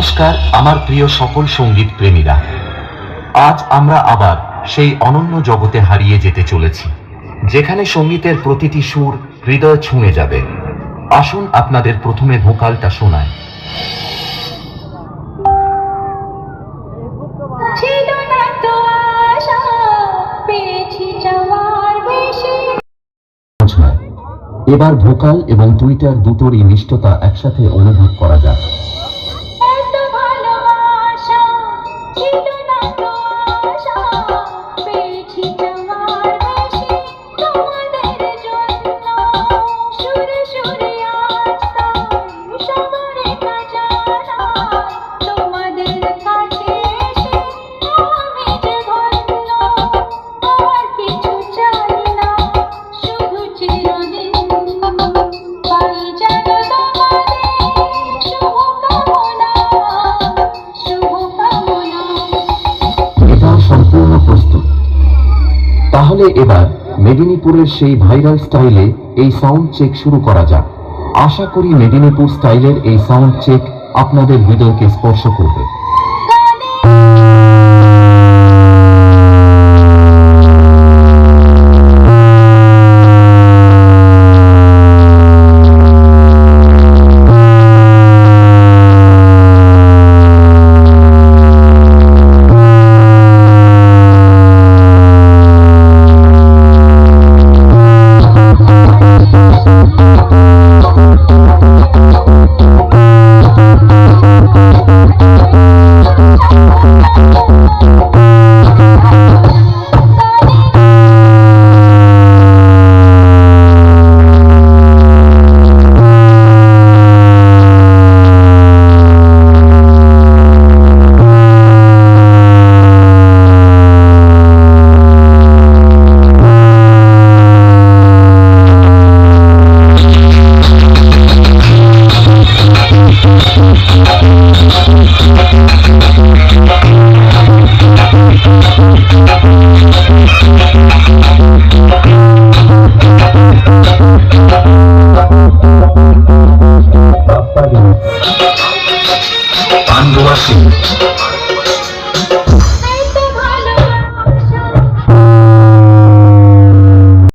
নমস্কার আমার প্রিয় সকল সঙ্গীত প্রেমীরা, আজ আমরা আবার সেই অনন্য জগতে হারিয়ে যেতে চলেছি যেখানে সঙ্গীতের প্রতিটি সুর হৃদয় ছুঁয়ে যাবে। আসুন আপনাদের প্রথমে ভোকালটা শোনায়। এবার ভোকাল এবং টুইটার দুটোরই মিষ্টতা একসাথে অনুভব করা যাক। সম্পূর্ণ প্রস্তুত, তাহলে এবার মেদিনীপুরের সেই ভাইরাল স্টাইলে এই সাউন্ড চেক শুরু করা যাক। আশা করি মেদিনীপুর স্টাইলের এই সাউন্ড চেক আপনাদের হৃদয়কে স্পর্শ করবে।